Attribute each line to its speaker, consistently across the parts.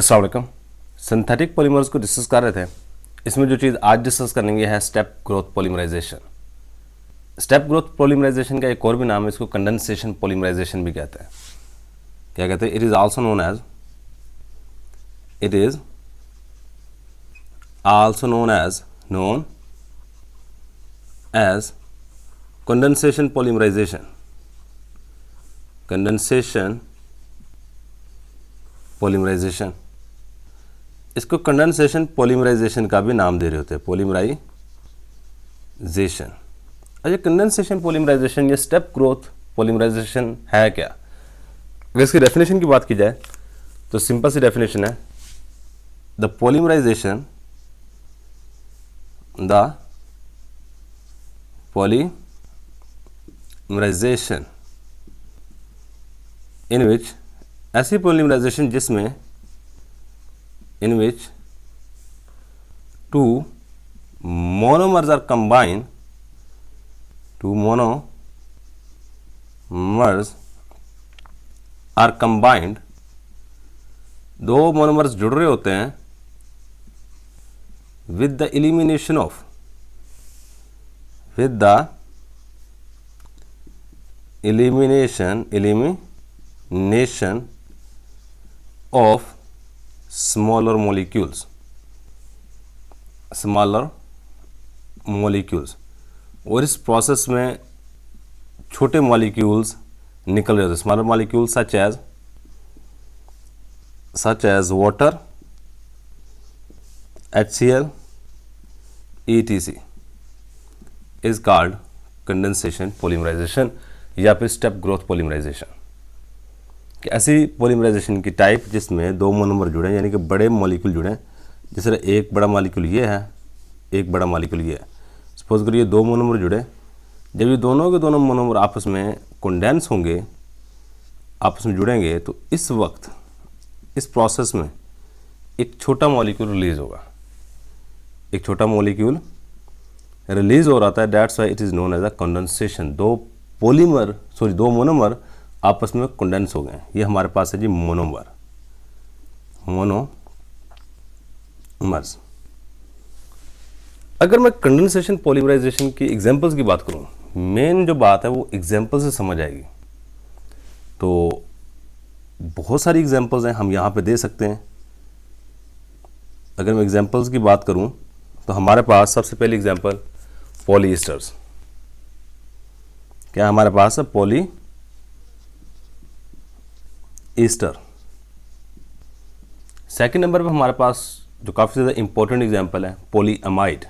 Speaker 1: अस्सलाम वालेकुम। Synthetic polymers को डिस्कस कर रहे थे। इसमें जो चीज़ आज डिस्कस करेंगे है step growth polymerisation. Step growth polymerisation का एक और भी नाम है, इसको कंडेंसेशन पॉलीमराइजेशन भी कहते हैं। क्या कहते हैं? It is also known as condensation polymerisation. Condensation polymerisation, इसको कंडेंसेशन पॉलीमराइजेशन का भी नाम दे रहे होते हैं, पॉलीमराइजेशन। अच्छा, कंडेंसेशन पॉलीमराइजेशन या स्टेप ग्रोथ पॉलीमराइजेशन है क्या? अगर इसकी डेफिनेशन की बात की जाए तो सिंपल सी डेफिनेशन है, द पॉलीमराइजेशन इन विच, ऐसी पॉलीमराइजेशन जिसमें in which two monomers are combined, दो मोनोमर्स जुड़ रहे होते हैं with the elimination of smaller molecules, और इस प्रोसेस में छोटे मॉलिक्यूल्स निकल रहे होते हैं। Smaller molecules such as water, HCl, etc. is called condensation polymerization या फिर स्टेप ग्रोथ पॉलीमराइजेशन। कि ऐसी पॉलीमराइजेशन की टाइप जिसमें दो मोनोमर जुड़े, यानी कि बड़े मॉलिक्यूल जुड़े। जैसे एक बड़ा मॉलिक्यूल ये है, एक बड़ा मॉलिक्यूल ये है। सपोज करिए दो मोनोमर जुड़े। जब ये दोनों के दोनों मोनोमर आपस में कंडेंस होंगे, आपस में जुड़ेंगे, तो इस वक्त इस प्रोसेस में एक छोटा मॉलिक्यूल रिलीज होगा। एक छोटा मॉलिक्यूल रिलीज हो रहा था, that's why it is known as a condensation. दो मोनोमर आपस में कंडेंस हो गए। ये हमारे पास है जी मोनोमर्स। अगर मैं कंडेंसेशन पॉलीमराइजेशन की एग्जांपल्स की बात करूं, मेन जो बात है वो एग्जांपल से समझ आएगी। तो बहुत सारी एग्जांपल्स हैं, हम यहाँ पे दे सकते हैं। अगर मैं एग्जांपल्स की बात करूं तो हमारे पास सबसे पहली एग्जांपल पॉलीएस्टर्स। क्या हमारे पास है? पॉलीएस्टर। सेकंड नंबर पे हमारे पास जो काफ़ी ज़्यादा इंपॉर्टेंट एग्जांपल है, पॉलीएमाइड।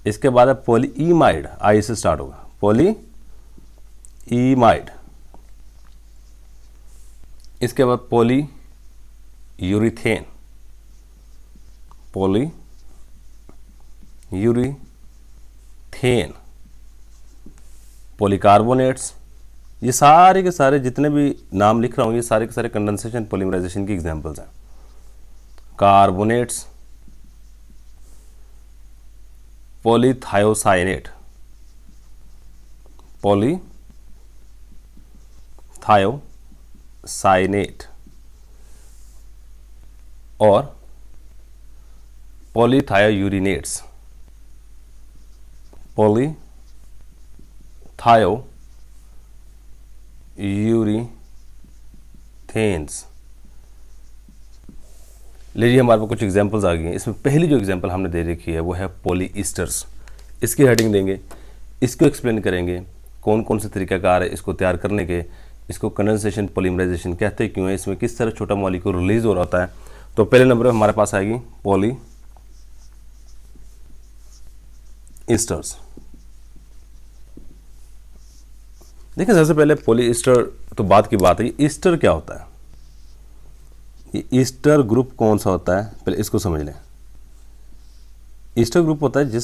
Speaker 1: इसके बाद है पॉलीइमाइड, आई से स्टार्ट होगा, पॉलीइमाइड। इसके बाद पॉलीयूरिथेन, पॉलीकार्बोनेट्स। ये सारे के सारे जितने भी नाम लिख रहा हूँ, ये सारे के सारे कंडेंसेशन पॉलीमराइजेशन की एग्जांपल्स हैं। कार्बोनेट्स, पॉलीथायोसाइनेट, और पॉलीथायोयूरिनेट्स, पॉलीथायोयूरिथेन्स। लीजिए, हमारे पास कुछ एग्जांपल्स आ गई हैं। इसमें पहली जो एग्जांपल हमने दे रखी है वो है पॉलीएस्टर्स। इसकी हेडिंग देंगे, इसको एक्सप्लेन करेंगे कौन कौन से तरीक़ाकार है इसको तैयार करने के, इसको कंडेंसेशन पॉलीमराइजेशन कहते क्यों है, इसमें किस तरह छोटा मॉलिक्यूल रिलीज हो रहा है। तो पहले नंबर पर हमारे पास आएगी पॉलीएस्टर्स। देखिए, सबसे पहले पॉलीएस्टर तो बात की बात है, ईस्टर क्या होता है? ये ईस्टर ग्रुप कौन सा होता है, पहले इसको समझ लें। ईस्टर ग्रुप होता है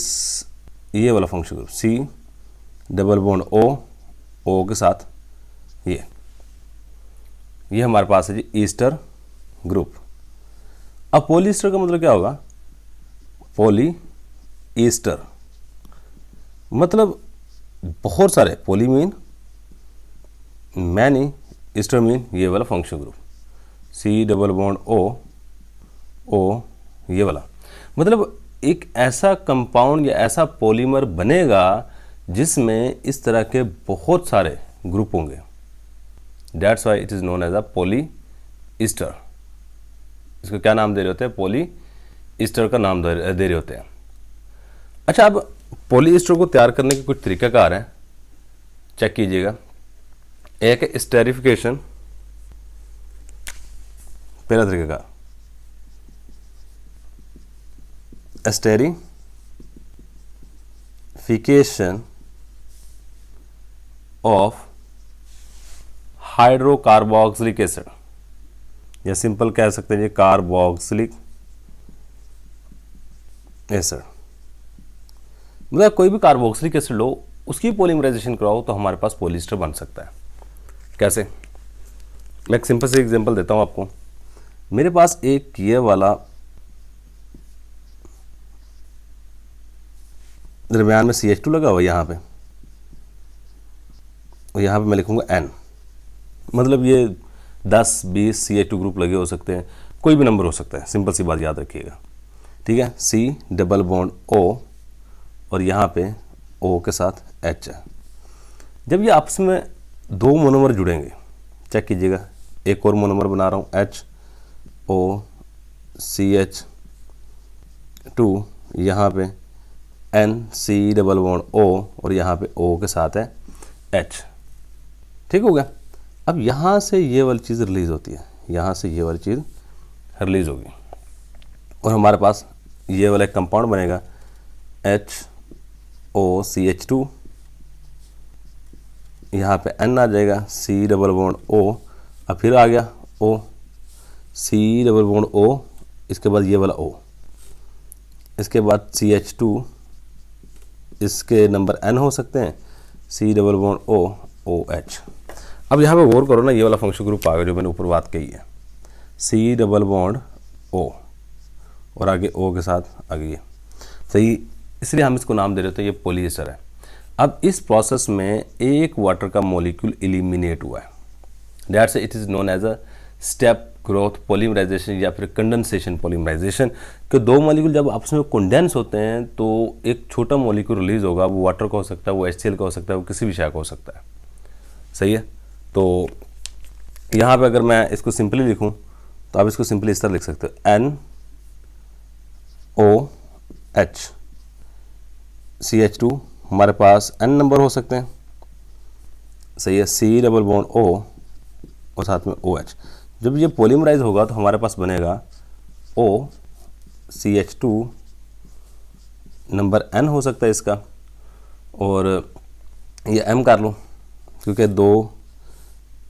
Speaker 1: ये वाला function group, C double bond O के साथ ये हमारे पास है जी ईस्टर ग्रुप। अब पॉलीएस्टर का मतलब क्या होगा? पॉलीएस्टर मतलब बहुत सारे, poly mean many Easter mean ये वाला functional group, C double bond O ये वाला, मतलब एक ऐसा कंपाउंड या ऐसा पॉलीमर बनेगा जिसमें इस तरह के बहुत सारे ग्रुप होंगे। That's why it is known as a polyester. इसको क्या नाम दे रहे होते हैं? पॉलीईस्टर का नाम दे रहे होते हैं। अच्छा, अब पॉलीईस्टर को तैयार करने के कुछ तरीकाकार हैं, चेक कीजिएगा। एक है स्टेरिफिकेशन, पहला तरीका स्टेरिफिकेशन ऑफ हाइड्रोकार्बोक्सिलिक एसिड, या सिंपल कह सकते हैं कार्बोक्सिलिक एसिड। मतलब कोई भी कार्बोक्सिलिक एसिड लो, उसकी पॉलीमराइजेशन कराओ तो हमारे पास पॉलीएस्टर बन सकता है। कैसे? मैं एक सिंपल से एग्जांपल देता हूं आपको। मेरे पास एक ये वाला दरमियान में CH2 लगा हुआ है यहाँ पे, और यहाँ पे मैं लिखूंगा N, मतलब ये 10-20 CH2 ग्रुप लगे हो सकते हैं, कोई भी नंबर हो सकता है, सिंपल सी बात याद रखिएगा। ठीक है, C डबल बॉन्ड O और यहाँ पे O के साथ H है। जब ये आपस में दो मोनोमर जुड़ेंगे, चेक कीजिएगा, एक और मोनोमर बना रहा हूँ HOCH2, यहाँ पे NC डबल बॉन्ड O और यहाँ पे O के साथ है H। ठीक हो गया। अब यहाँ से ये वाली चीज़ रिलीज़ होती है, यहाँ से ये वाली चीज़ रिलीज़ होगी और हमारे पास ये वाला एक कंपाउंड बनेगा HOCH2, यहाँ पे N आ जाएगा, C डबल बॉन्ड O, अब फिर आ गया O, C double bond O, इसके बाद ये वाला O, इसके बाद CH2, इसके नंबर N हो सकते हैं, C double bond O, OH। अब यहाँ पे गौर करो ना, ये वाला फंक्शन ग्रुप आ गया जो मैंने ऊपर बात कही है, C डबल बॉन्ड O और आगे O के साथ आ गई है, सही, इसलिए हम इसको नाम दे रहे थे ये पॉलीएस्टर है। अब इस प्रोसेस में एक वाटर का मॉलिक्यूल एलिमिनेट हुआ है, that's it is known as a step growth polymerisation या फिर कंडेंसेशन पॉलीमराइजेशन। कि दो मॉलिक्यूल जब आपस में कंडेंस होते हैं तो एक छोटा मॉलिक्यूल रिलीज होगा, वो वाटर का हो सकता है, वो HCl का हो सकता है, वो किसी भी शय का हो सकता है, सही है। तो यहाँ पे अगर मैं इसको सिंपली लिखूँ तो आप इसको सिंपली इस तरह लिख सकते हो, NOH CH2, हमारे पास N नंबर हो सकते हैं, सही है, C डबल बॉन्ड O और साथ में OH। जब ये पॉलीमराइज होगा तो हमारे पास बनेगा OCH2, नंबर N हो सकता है इसका, और ये M कर लो क्योंकि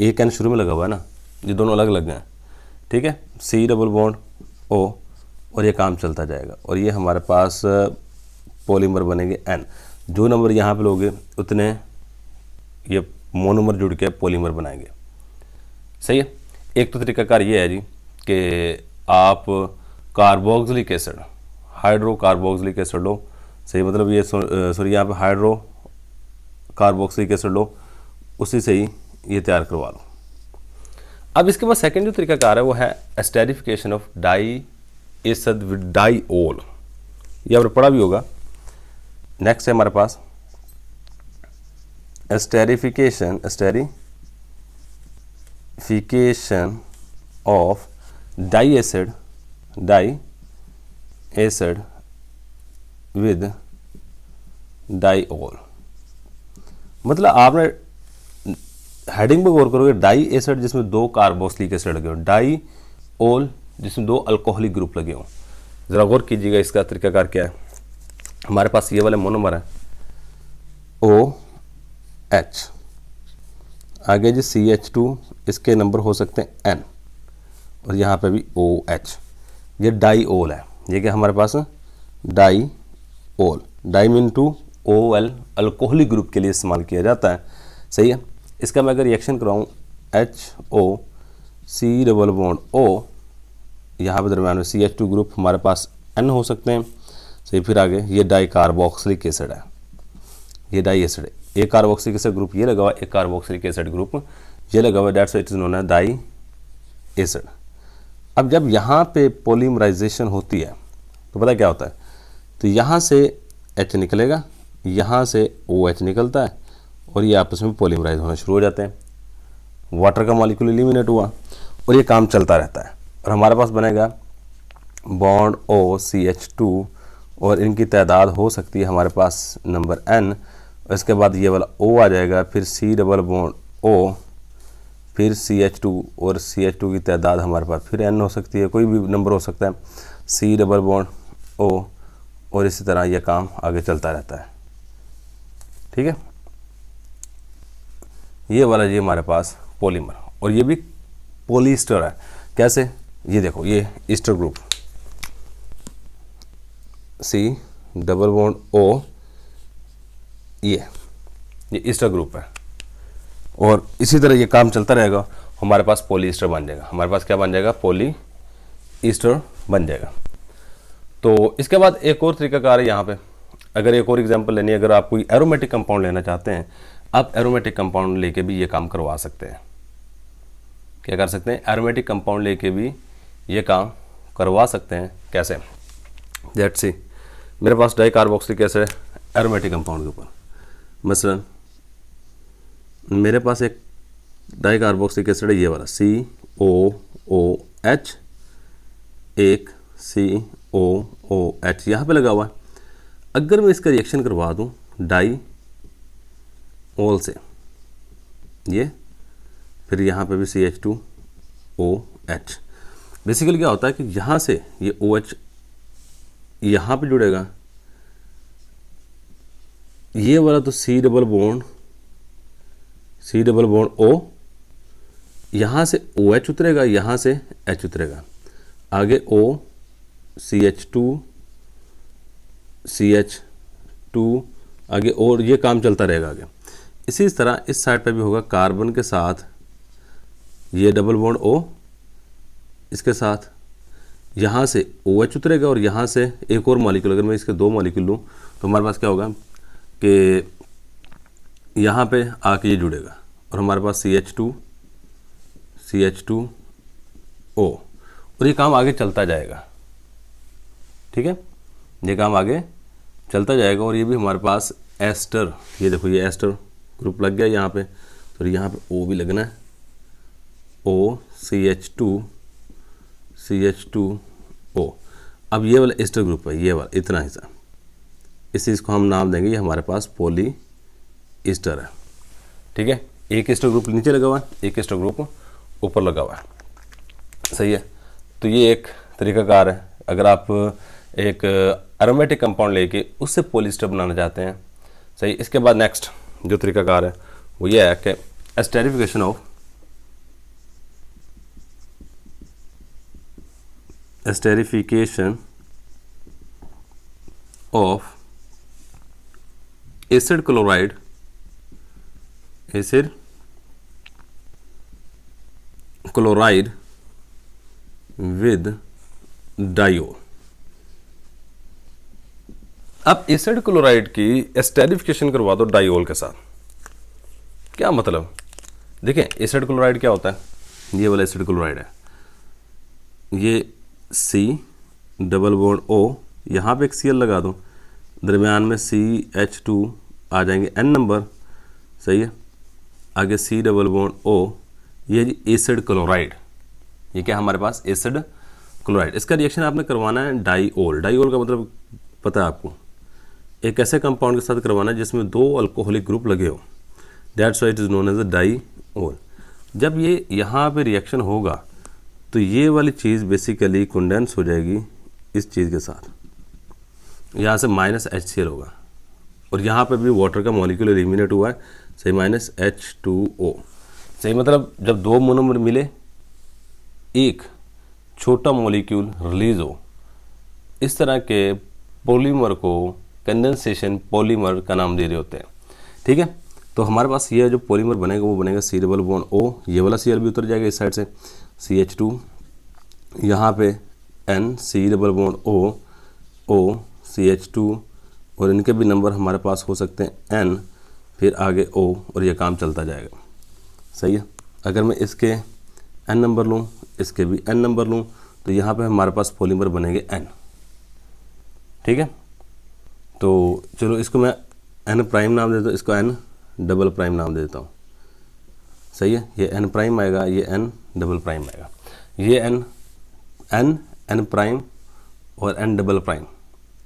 Speaker 1: एक N शुरू में लगा हुआ है ना, ये दोनों अलग अलग हैं। ठीक है, C डबल बॉन्ड O और ये काम चलता जाएगा और ये हमारे पास पॉलीमर बनेंगे N। जो नंबर यहाँ पे लोगे उतने ये मोनोमर जुड़ के पॉलीमर बनाएंगे, सही है। एक तो तरीकाकार ये है जी कि आप कार्बोक्सिलिक एसिड, हाइड्रोकार्बोक्सिलिक एसिड लो, सही, मतलब ये सॉरी यहाँ पे हाइड्रो कार्बोक्सिलिक एसिड लो, उसी से ही ये तैयार करवा लो। अब इसके बाद सेकंड जो तरीकाकार है वो है esterification of di acid with diol, ये आपने पढ़ा भी होगा। नेक्स्ट है हमारे पास esterification of di acid with diol. मतलब आपने हेडिंग पे गौर करोगे, डाई एसिड जिसमें दो कार्बोक्सिलिक एसिड लगे हो, डाईओल जिसमें दो अल्कोहलिक ग्रुप लगे हों। ज़रा गौर कीजिएगा इसका तरीकाकार क्या है। हमारे पास ये वाले मोनोमर है OH, आगे जी CH2, इसके नंबर हो सकते हैं N और यहाँ पे भी OH, ये डाईओल है, ये क्या हमारे पास diol, di mean two OL, alcoholic group के लिए इस्तेमाल किया जाता है, सही है। इसका मैं अगर रिएक्शन कराऊँ HOC डबल बॉन्ड O, यहाँ पे दरम्यान में CH2 ग्रुप हमारे पास N हो सकते हैं, सही। फिर आगे ये डाई कार्बोक्सिलिक एसिड है, ये डाई एसिड एक कार्बोक्सिलिक एसिड ग्रुप ये लगा हुआ, एक कार्बोक्सिलिक एसिड ग्रुप ये लगा हुआ, that's it is known as diacid. अब जब यहाँ पे पॉलीमराइजेशन होती है तो पता क्या होता है, तो यहाँ से H निकलेगा, यहाँ से OH निकलता है और ये आपस में पॉलीमराइज होना शुरू हो जाते हैं। वाटर का मॉलिक्यूल एलिमिनेट हुआ और ये काम चलता रहता है और हमारे पास बनेगा बॉन्ड OCH2 और इनकी तादाद हो सकती है हमारे पास नंबर N। इसके बाद ये वाला O आ जाएगा, फिर C डबल बॉन्ड O, फिर CH2 और CH2 की तादाद हमारे पास फिर N हो सकती है, कोई भी नंबर हो सकता है, C डबल बॉन्ड O, और इसी तरह यह काम आगे चलता रहता है। ठीक है, ये वाला ये हमारे पास पॉलीमर, और ये भी पॉलीस्टर है। कैसे, ये देखो, ये Easter group C double bond O, ये ईस्टर ग्रुप है और इसी तरह ये काम चलता रहेगा, हमारे पास पॉलीस्टर बन जाएगा। हमारे पास क्या बन जाएगा, पॉलीस्टर बन जाएगा। तो इसके बाद एक और तरीकाकार है यहाँ पे, अगर एक और एग्जांपल लेनी है, अगर आप कोई एरोमेटिक कंपाउंड लेना चाहते हैं, आप एरोमेटिक कंपाउंड लेके भी ये काम करवा सकते हैं। क्या कर सकते हैं, एरोमेटिक कंपाउंड लेके भी ये काम करवा सकते हैं। कैसे, लेट्स सी, मेरे पास di carboxylic acid aromatic compound के ऊपर, मसलन मेरे पास एक डाई कार्बोक्सिलिक एसिड है ये वाला COOH, एक COOH यहाँ पे लगा हुआ है। अगर मैं इसका रिएक्शन करवा दूँ डाई ओल से, ये फिर यहाँ पे भी CH2OH, बेसिकली क्या होता है कि यहाँ से ये OH यहाँ पे जुड़ेगा, ये वाला तो C डबल बॉन्ड O, यहाँ से OH उतरेगा, यहाँ से H उतरेगा, आगे O CH2 आगे, और ये काम चलता रहेगा आगे। इसी तरह इस साइड पे भी होगा, कार्बन के साथ ये डबल बॉन्ड O, इसके साथ यहाँ से OH उतरेगा और यहाँ से एक और मॉलिक्यूल, अगर मैं इसके दो मॉलिक्यूल लूँ तो हमारे पास क्या होगा कि यहाँ पे आके ये जुड़ेगा और हमारे पास CH2O, और ये काम आगे चलता जाएगा। ठीक है, ये काम आगे चलता जाएगा और ये भी हमारे पास एस्टर, ये देखो ये एस्टर ग्रुप लग गया यहाँ पे, तो यहाँ पे O भी लगना है, CH2O। अब ये वाला एस्टर ग्रुप है, ये वाला इतना हिस्सा, इस चीज़ को हम नाम देंगे, ये हमारे पास पॉली ईस्टर है। ठीक है, एक ईस्टर ग्रुप नीचे लगा हुआ है, एक ईस्टर ग्रुप ऊपर लगा हुआ है। सही है, तो ये एक तरीकाकार है। अगर आप एक एरोमेटिक कंपाउंड लेके उससे पॉलीस्टर बनाना चाहते हैं। सही, इसके बाद नेक्स्ट जो तरीकाकार है वो ये है कि esterification of acid chloride with diol. अब एसिड क्लोराइड की एस्टेरिफिकेशन करवा दो डाइओल के साथ। क्या मतलब, देखें एसिड क्लोराइड क्या होता है, ये वाला एसिड क्लोराइड है, ये C डबल बॉन्ड O, यहाँ पे एक Cl लगा दो, दरमियान में CH2 आ जाएंगे N नंबर। सही है, आगे C डबल बॉन्ड O, ये जी एसिड क्लोराइड, ये क्या हमारे पास एसिड क्लोराइड। इसका रिएक्शन आपने करवाना है डाइओल। डाइओल का मतलब पता है आपको, एक ऐसे कंपाउंड के साथ करवाना है जिसमें दो अल्कोहलिक ग्रुप लगे हो, that's why it is known as a diol. जब ये यहाँ पे रिएक्शन होगा तो ये वाली चीज़ बेसिकली कंडेंस हो जाएगी इस चीज़ के साथ, यहाँ से -HCl होगा और यहाँ पे भी वाटर का मॉलिक्यूल एलिमिनेट हुआ है। सही, -H2O। सही, मतलब जब दो मोनोमर मिले, एक छोटा मॉलिक्यूल रिलीज हो, इस तरह के पॉलीमर को कंडेंसेशन पॉलीमर का नाम दे रहे होते हैं। ठीक है, तो हमारे पास ये जो पॉलीमर बनेगा वो बनेगा C डबल बॉन्ड O, ये वाला Cl भी उतर जाएगा इस साइड से, CH2, यहाँ पे N, C double bond O, CH2, और इनके भी नंबर हमारे पास हो सकते हैं N, फिर आगे O और ये काम चलता जाएगा। सही है। अगर मैं इसके n नंबर लूँ, इसके भी n नंबर लूँ, तो यहाँ पे हमारे पास पॉलीमर बनेंगे n। ठीक है, तो चलो इसको मैं n प्राइम नाम देता हूँ, इसको n डबल प्राइम नाम दे देता हूँ। सही है, ये n प्राइम आएगा, ये n डबल प्राइम आएगा। ये n प्राइम और n डबल प्राइम,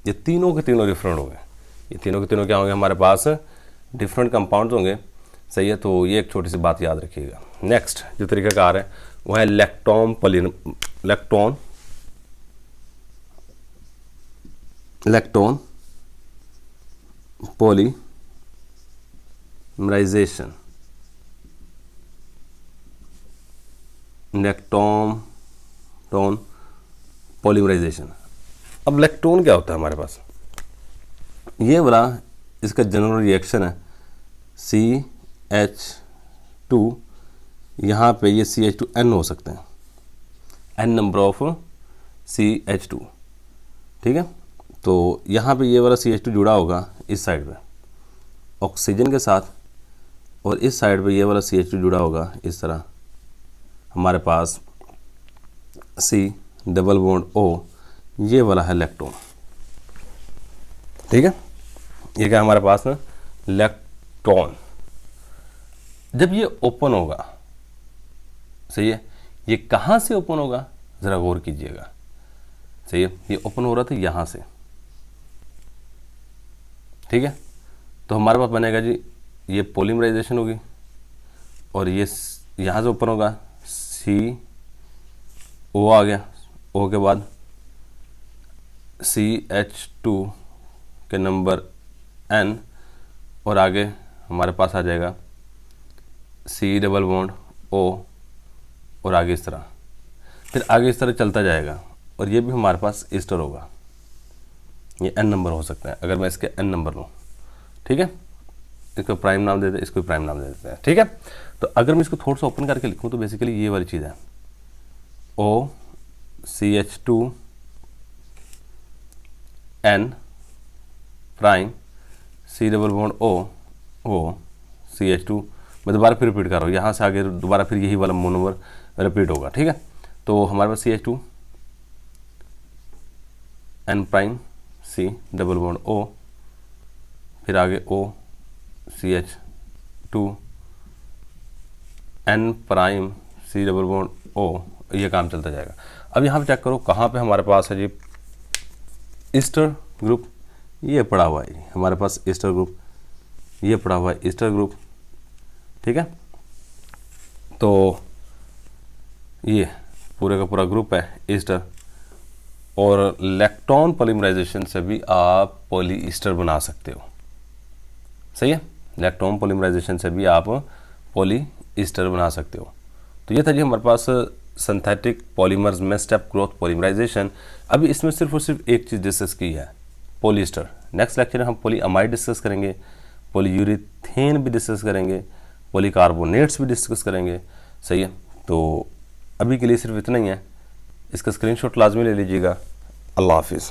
Speaker 1: ये तीनों के तीनों डिफरेंट होंगे। ये तीनों के तीनों क्या होंगे, हमारे पास डिफरेंट कंपाउंड्स होंगे। सही है, तो ये एक छोटी सी बात याद रखिएगा। नेक्स्ट जो तरीकाकार है वो है लैक्टोन पॉलीमराइजेशन। Lactone polymerisation. अब लैक्टोन क्या होता है हमारे पास, ये वाला इसका जनरल रिएक्शन है CH2, यहाँ पे ये CH2N हो सकते हैं, N नंबर ऑफ CH2। ठीक है, तो यहाँ पे ये वाला CH2 जुड़ा होगा इस साइड पे ऑक्सीजन के साथ, और इस साइड पे ये वाला CH2 जुड़ा होगा इस तरह, हमारे पास C डबल बॉन्ड O, ये वाला है लैक्टोन। ठीक है, ये क्या हमारे पास ना लैक्टोन। जब ये ओपन होगा, सही है, ये कहाँ से ओपन होगा ज़रा गौर कीजिएगा। सही है, ये ओपन हो रहा था यहाँ से। ठीक है, तो हमारे पास बनेगा जी, ये पॉलीमराइजेशन होगी, और ये यहाँ से ओपन होगा CO आ गया, O के बाद CH2 के नंबर N, और आगे हमारे पास आ जाएगा C डबल बॉन्ड O, और आगे इस तरह, फिर आगे इस तरह चलता जाएगा, और ये भी हमारे पास ईस्टर होगा। ये N नंबर हो सकता है अगर मैं इसके N नंबर लूँ। ठीक है, इसको प्राइम नाम देते हैं, इसको भी प्राइम नाम दे देते हैं। ठीक है, तो अगर मैं इसको थोड़ा सा ओपन करके लिखूँ तो बेसिकली ये वाली चीज़ है O CH2 N prime C double bond O CH2। मैं दोबारा फिर रिपीट कर रहा हूँ, यहाँ से आगे दोबारा फिर यही वाला मोनोमर रिपीट होगा। ठीक है, तो हमारे पास CH2 N prime C double bond O, फिर आगे O CH2 N prime C double bond O, ये काम चलता जाएगा। अब यहाँ पे चेक करो कहाँ पे हमारे पास है जी ईस्टर ग्रुप, ये पड़ा हुआ है हमारे पास ईस्टर ग्रुप, ये पड़ा हुआ है ईस्टर ग्रुप। ठीक है, तो ये पूरे का पूरा ग्रुप है ईस्टर, और लैक्टोन पॉलीमराइजेशन से भी आप पॉली ईस्टर बना सकते हो। सही है, लैक्टोन पॉलीमराइजेशन से भी आप पॉली ईस्टर बना सकते हो। तो ये था जी हमारे पास सिंथेटिक पॉलीमर्स में स्टेप ग्रोथ पॉलीमराइजेशन। अभी इसमें सिर्फ और सिर्फ एक चीज़ डिस्कस की है, पॉलीस्टर। नेक्स्ट लेक्चर में हम पॉलीअमाइड डिस्कस करेंगे, पॉलीयूरेथेन भी डिस्कस करेंगे, पॉलीकार्बोनेट्स भी डिस्कस करेंगे। सही है, तो अभी के लिए सिर्फ इतना ही है। इसका स्क्रीनशॉट लाजमी ले लीजिएगा। अल्लाह हाफिज़।